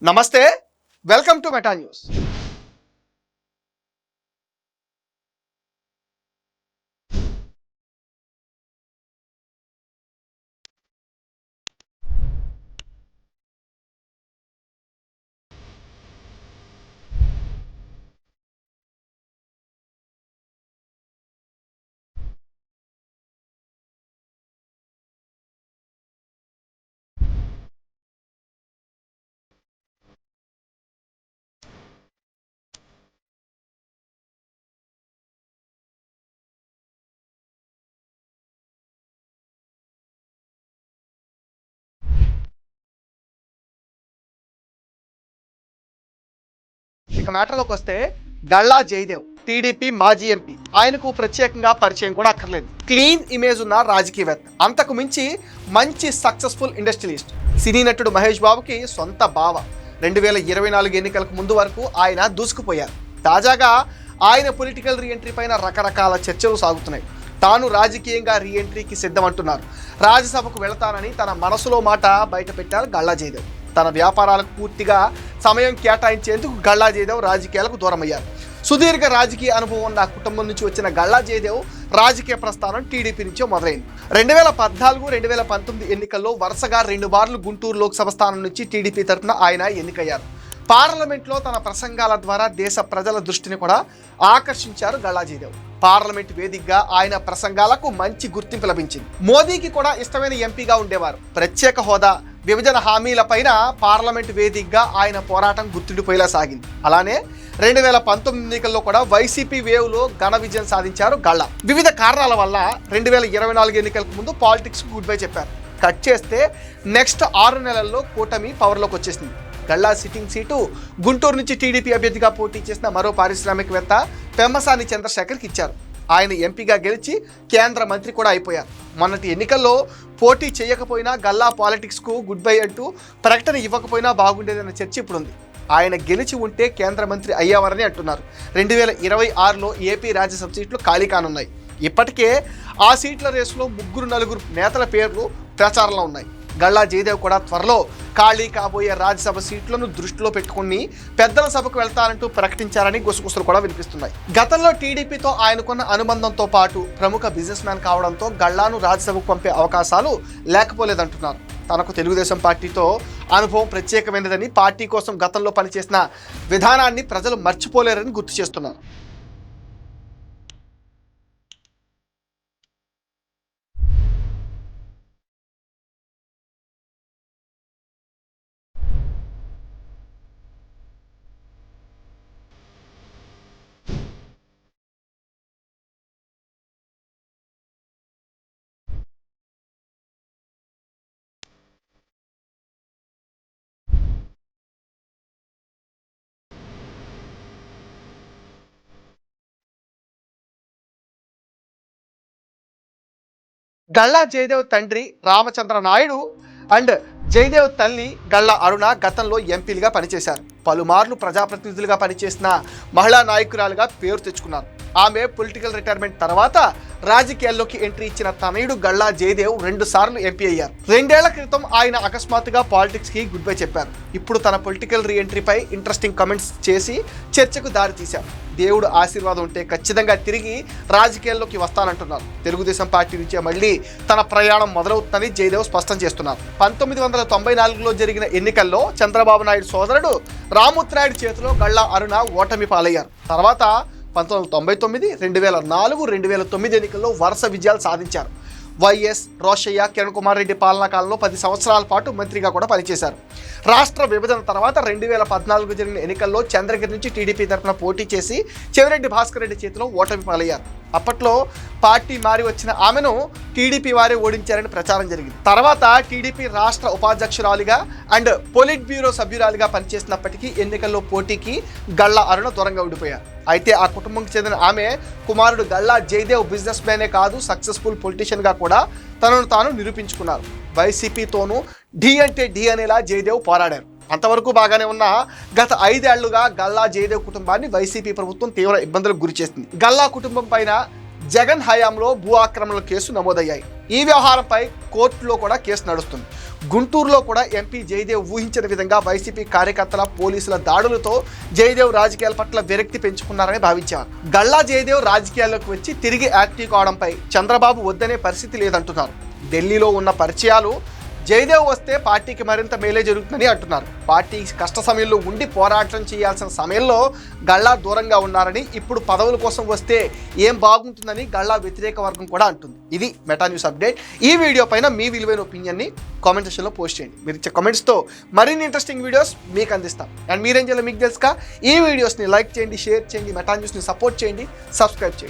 నమస్తే, welcome to meta news. ఇక మ్యాటర్లోకి వస్తే గల్లా జయదేవ్ టీడీపీ మాజీ ఎంపీ. ఆయనకు ప్రత్యేకంగా పరిచయం కూడా అక్కర్లేదు. క్లీన్ ఇమేజ్ ఉన్న రాజకీయవేత్త, అంతకు మించి మంచి సక్సెస్ఫుల్ ఇండస్ట్రియలిస్ట్. సినీ నటుడు మహేష్ బాబుకి సొంత బావ. 2024 ఎన్నికలకు ముందు వరకు ఆయన దూసుకుపోయారు. తాజాగా ఆయన పొలిటికల్ రీఎంట్రీ పైన రకరకాల చర్చలు సాగుతున్నాయి. తాను రాజకీయంగా రీఎంట్రీకి సిద్ధమంటున్నారు. రాజ్యసభకు వెళతానని తన మనసులో మాట బయట పెట్టారు గల్లా జయదేవ్. తన వ్యాపారాలకు పూర్తిగా సమయం కేటాయించేందుకు గల్లా జయదేవ్ రాజకీయాలకు దూరమయ్యారు. సుదీర్ఘ రాజకీయ అనుభవం ఉన్న కుటుంబం నుంచి వచ్చిన గల్లా జయదేవ్ రాజకీయ ప్రస్థానం టీడీపీ నుంచే మొదలైంది. 2014-2019 ఎన్నికల్లో వరుసగా 2 మార్లు గుంటూరు లోక్సభ స్థానం నుంచి టీడీపీ తరఫున ఆయన ఎన్నికయ్యారు. పార్లమెంట్లో తన ప్రసంగాల ద్వారా దేశ ప్రజల దృష్టిని కూడా ఆకర్షించారు గల్లా జయదేవ్. పార్లమెంట్ వేదికగా ఆయన ప్రసంగాలకు మంచి గుర్తింపు లభించింది. మోదీకి కూడా ఇష్టమైన ఎంపీగా ఉండేవారు. ప్రత్యేక హోదా, విభజన హామీలపైన పార్లమెంట్ వేదికగా ఆయన పోరాటం గుర్తుండిపోయేలా సాగింది. అలానే 2019 ఎన్నికల్లో కూడా వైసీపీ వేవ్లో ఘన విజయం సాధించారు గల్లా. వివిధ కారణాల వల్ల 2024 ఎన్నికలకు ముందు పాలిటిక్స్ గుడ్ బై చెప్పారు. కట్ చేస్తే నెక్స్ట్ 6 నెలల్లో కూటమి పవర్లోకి వచ్చేసింది. గల్లా సిట్టింగ్ సీటు గుంటూరు నుంచి టీడీపీ అభ్యర్థిగా పోటీ చేసిన మరో పారిశ్రామికవేత్త పెమ్మసాని చంద్రశేఖర్కి ఇచ్చారు. ఆయన ఎంపీగా గెలిచి కేంద్ర మంత్రి కూడా అయిపోయారు. మొన్నటి ఎన్నికల్లో పోటీ చేయకపోయినా గల్లా పాలిటిక్స్కు గుడ్ బై అంటూ ప్రకటన ఇవ్వకపోయినా బాగుండేదన్న చర్చ ఇప్పుడుంది. ఆయన గెలిచి ఉంటే కేంద్ర మంత్రి అయ్యేవారని అంటున్నారు. 2026లో ఏపీ రాజ్యసభ సీట్లు ఖాళీ కానున్నాయి. ఇప్పటికే ఆ సీట్ల రేసులో 3-4 నేతల పేర్లు ప్రచారంలో ఉన్నాయి. గల్లా జయదేవ్ కూడా త్వరలో ఖాళీ కాబోయే రాజ్యసభ సీట్లను దృష్టిలో పెట్టుకుని పెద్దల సభకు వెళ్తారంటూ ప్రకటించారని గుసగుసలు కూడా వినిపిస్తున్నాయి. గతంలో టీడీపీతో ఆయనకున్న అనుబంధంతో పాటు ప్రముఖ బిజినెస్ మ్యాన్ కావడంతో గల్లాను రాజ్యసభకు పంపే అవకాశాలు లేకపోలేదంటున్నారు. తనకు తెలుగుదేశం పార్టీతో అనుభవం ప్రత్యేకమైనదని, పార్టీ కోసం గతంలో పనిచేసిన విధానాన్ని ప్రజలు మర్చిపోలేరని గుర్తు చేస్తున్నారు. గల్లా జయదేవ్ తండ్రి రామచంద్ర నాయుడు అండ్ జయదేవ్ తల్లి గల్లా అరుణ గతంలో ఎంపీలుగా పనిచేశారు. పలుమార్లు ప్రజాప్రతినిధులుగా పనిచేసిన మహిళా నాయకురాలుగా పేరు తెచ్చుకున్నారు. ఆమె పొలిటికల్ రిటైర్మెంట్ తర్వాత రాజకీయాల్లోకి ఎంట్రీ ఇచ్చిన తనయుడు గల్లా జయదేవ్ 2 సార్లు ఎంపీ అయ్యారు. 2 ఏళ్ల క్రితం ఆయన అకస్మాత్తుగా పాలిటిక్స్ కి గుడ్ బై చెప్పారు. ఇప్పుడు తన పొలిటికల్ రీఎంట్రీపై ఇంట్రెస్టింగ్ కమెంట్స్ చేసి చర్చకు దారి తీశారు. దేవుడు ఆశీర్వాదం ఉంటే ఖచ్చితంగా తిరిగి రాజకీయాల్లోకి వస్తానంటున్నారు. తెలుగుదేశం పార్టీ నుంచే మళ్ళీ తన ప్రయాణం మొదలవుతుందని జయదేవ్ స్పష్టం చేస్తున్నారు. 1994లో జరిగిన ఎన్నికల్లో చంద్రబాబు నాయుడు సోదరుడు రాముత్రాయుడు చేతిలో గల్లా అరుణ ఓటమి పాలయ్యారు. తర్వాత 1999, 2004, 2009 ఎన్నికల్లో వరుస విజయాలు సాధించారు. వైఎస్, రోషయ్య, కిరణ్ కుమార్ రెడ్డి పాలనా కాలంలో 10 సంవత్సరాల పాటు మంత్రిగా కూడా పనిచేశారు. రాష్ట్ర విభజన తర్వాత 2014 జరిగిన ఎన్నికల్లో చంద్రగిరి నుంచి టీడీపీ తరఫున పోటీ చేసి చెవిరెడ్డి భాస్కర్ రెడ్డి చేతిలో ఓటమి పాలయ్యారు. అప్పట్లో పార్టీ మారి వచ్చిన ఆమెను టీడీపీ వారే ఓడించారని ప్రచారం జరిగింది. తర్వాత టీడీపీ రాష్ట్ర ఉపాధ్యక్షురాలిగా అండ్ పొలిట్ బ్యూరో సభ్యురాలిగా పనిచేసినప్పటికీ ఎన్నికల్లో పోటీకి గల్లా అరుణ దూరంగా ఉండిపోయారు. అయితే ఆ కుటుంబంకి చెందిన ఆమె కుమారుడు గల్లా జయదేవ్ బిజినెస్ మ్యానే కాదు, సక్సెస్ఫుల్ పొలిటీషియన్గా కూడా తనను తాను నిరూపించుకున్నారు. వైసీపీతోనూ ఢీ అంటే ఢీ అనేలా జయదేవ్ పోరాడారు. అంతవరకు బాగానే ఉన్న గత 5 ఏళ్లుగా గల్లా జయదేవ్ కుటుంబాన్ని వైసీపీ ప్రభుత్వం తీవ్ర ఇబ్బందులకు గురి చేసింది. గల్లా కుటుంబం పైన జగన్ హయాంలో భూ ఆక్రమణల కేసు నమోదయ్యాయి. ఈ వ్యవహారంపై కోర్టులో కూడా కేసు నడుస్తుంది. గుంటూరులో కూడా ఎంపీ జయదేవ్ ఊహించిన విధంగా వైసీపీ కార్యకర్తల పోలీసుల దాడులతో జయదేవ్ రాజకీయాల పట్ల విరక్తి పెంచుకున్నారని భావించారు. గల్లా జయదేవ్ రాజకీయాల్లోకి వచ్చి తిరిగి యాక్టివ్ కావడంపై చంద్రబాబు వద్దనే పరిస్థితి లేదంటున్నారు. ఢిల్లీలో ఉన్న పరిచయాలు జయదేవ్ వస్తే పార్టీకి మరింత మేలే జరుగుతుందని అంటున్నారు. పార్టీ కష్ట సమయంలో ఉండి పోరాటం చేయాల్సిన సమయంలో గల్లా దూరంగా ఉన్నారని, ఇప్పుడు పదవుల కోసం వస్తే ఏం బాగుంటుందని గల్లా వ్యతిరేక వర్గం కూడా అంటుంది. ఇది మెటా న్యూస్ అప్డేట్. ఈ వీడియో పైన మీ విలువైన ఒపీనియన్ని కామెంట్ సెక్షన్లో పోస్ట్ చేయండి. మీరు ఇచ్చే కామెంట్స్తో మరిన్ని ఇంట్రెస్టింగ్ వీడియోస్ మీకు అందిస్తాం. అండ్ మీరేం చేయాలో మీకు తెలుసుగా, ఈ వీడియోస్ని లైక్ చేయండి, షేర్ చేయండి, మెటా న్యూస్ని సపోర్ట్ చేయండి, సబ్స్క్రైబ్ చేయండి.